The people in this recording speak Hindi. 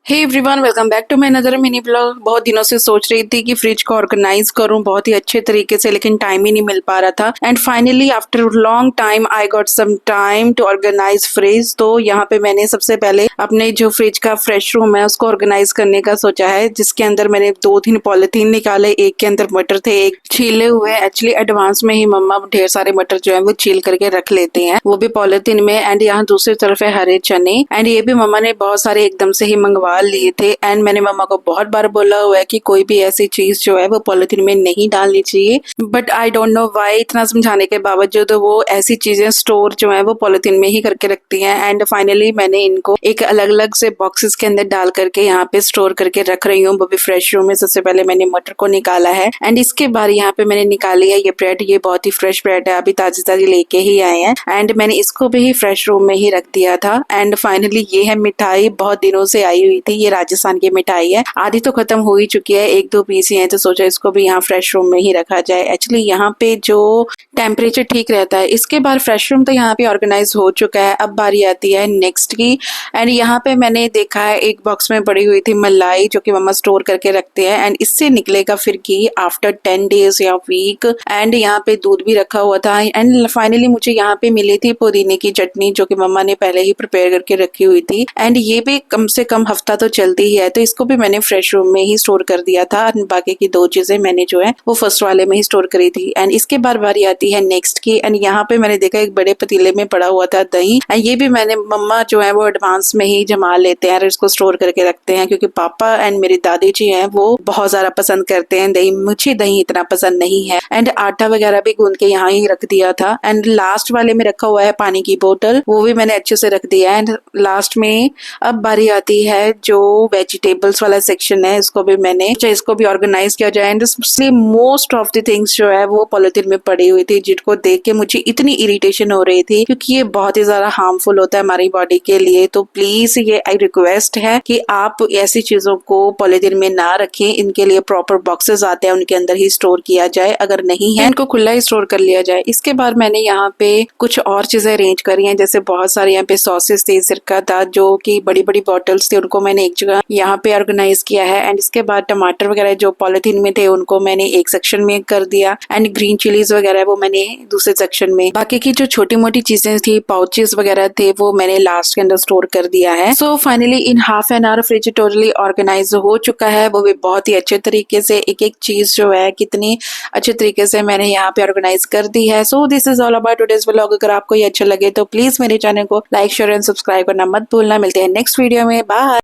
Hey everyone, welcome back to my another mini blog. बहुत दिनों से सोच रही थी कि फ्रिज को ऑर्गेनाइज करूं बहुत ही अच्छे तरीके से, लेकिन टाइम ही नहीं मिल पा रहा था। And finally after long time I got some time to organise fridge. तो यहाँ पे मैंने सबसे पहले अपने जो फ्रिज का फ्रेश रूम है उसको ऑर्गेनाइज करने का सोचा है, जिसके अंदर मैंने 2-3 पॉलिथीन निकाले। एक के अंदर मटर थे, एक छीले हुए। एक्चुअली एडवांस में ही मम्मा ढेर सारे मटर जो है वो छील करके रख लेते हैं, वो भी पॉलिथीन में। एंड यहाँ दूसरी तरफ है हरे चने। एंड ये भी मम्मा ने बहुत सारे एकदम से ही मंगवा लिए थे। एंड मैंने मम्मा को बहुत बार बोला हुआ है कि कोई भी ऐसी चीज जो है वो पॉलिथीन में नहीं डालनी चाहिए, but I don't know why इतना समझाने के बावजूद वो ऐसी चीजें स्टोर जो है वो पॉलिथीन में ही करके रखती हैं। एंड फाइनली मैंने इनको एक अलग अलग से बॉक्सेस के अंदर डाल करके यहाँ पे स्टोर करके रख रही हूँ, वो भी फ्रेश रूम में। सबसे पहले मैंने मटर को निकाला है एंड इसके बाद यहाँ पे मैंने निकाली है ये ब्रेड। ये बहुत ही फ्रेश ब्रेड है, अभी ताजी ताजी लेके ही आए हैं। एंड मैंने इसको भी फ्रेश रूम में ही रख दिया था। एंड फाइनली ये है मिठाई, बहुत दिनों से आई हुई थी। ये राजस्थान की मिठाई है, आधी तो खत्म हो ही चुकी है, 1-2 पीस ही है, तो सोचा इसको भी यहाँ फ्रेश रूम में ही रखा जाए। एक्चुअली यहाँ पे जो टेम्परेचर ठीक रहता है। इसके बाद फ्रेश रूम तो यहाँ पे ऑर्गेनाइज हो चुका है। अब बारी आती है नेक्स्ट की। एंड यहाँ पे मैंने देखा है एक बॉक्स में पड़ी हुई थी मलाई, जो कि मम्मा स्टोर करके रखते हैं। एंड इससे निकलेगा फिर की आफ्टर 10 डेज या वीक। एंड यहाँ पे दूध भी रखा हुआ था। एंड फाइनली मुझे यहाँ पे मिली थी पुदीने की चटनी, जो कि मम्मा ने पहले ही प्रिपेयर करके रखी हुई थी। एंड ये भी कम से कम हफ्ता तो चलती ही है, तो इसको भी मैंने फ्रेश रूम में ही स्टोर कर दिया था। बाकी की 2 चीजें मैंने जो है वो फर्स्ट वाले में ही स्टोर करी थी। एंड इसके बाद बारी आती है नेक्स्ट की। एंड यहाँ पे मैंने देखा एक बड़े पतीले में पड़ा हुआ था दही। एंड ये भी मैंने मम्मा जो है वो एडवांस में ही जमा लेते हैं और इसको स्टोर करके रखते हैं, क्योंकि पापा एंड मेरी दादी जी हैं वो बहुत ज्यादा पसंद करते हैं दही। मुझे दही इतना पसंद नहीं है। एंड आटा वगैरह भी गूंद के यहाँ ही रख दिया था। एंड लास्ट वाले में रखा हुआ है पानी की बोतल, वो भी मैंने अच्छे से रख दिया है। एंड लास्ट में अब बारी आती है जो वेजिटेबल्स वाला सेक्शन है, इसको भी मैंने इसको भी ऑर्गेनाइज किया जाए। And most of the things जो है वो पॉलिथीन में पड़ी हुई थी, जिनको देख के मुझे इतनी इरिटेशन हो रही थी, क्योंकि ये बहुत ही ज्यादा हार्मफुल होता है हमारी बॉडी के लिए। तो प्लीज ये आई रिक्वेस्ट है कि आप ऐसी चीजों को पॉलिथीन में ना रखें। इनके लिए प्रॉपर बॉक्सेस आते हैं, उनके अंदर ही स्टोर किया जाए। अगर नहीं है इनको खुला ही स्टोर कर लिया जाए। इसके बाद मैंने यहाँ पे कुछ और चीजें अरेंज करी हैं, जैसे बहुत सारे यहाँ पे सॉसेस थे, सिरका था, जो कि बड़ी बड़ी बॉटल्स थे, उनको मैंने एक जगह यहाँ पे ऑर्गेनाइज किया है। एंड इसके बाद टमाटर वगैरह जो पॉलिथीन में थे उनको मैंने एक सेक्शन में कर दिया। एंड ग्रीन चिलीज वगैरह वो मैंने दूसरे सेक्शन में। बाकी की जो छोटी मोटी चीजें थी, पाउचेस वगैरह थे, वो मैंने लास्ट के अंदर स्टोर कर दिया है। So finally in half an hour fridge totally organise हो चुका है, वो भी बहुत ही अच्छे तरीके से। एक एक चीज जो है कितनी अच्छे तरीके से मैंने यहाँ पे ऑर्गेनाइज कर दी है। So this is all about today's vlog. अगर आपको ये अच्छा लगे तो प्लीज मेरे चैनल को लाइक शेयर एंड सब्सक्राइब करना मत भूलना। मिलते हैं नेक्स्ट वीडियो में। बाय।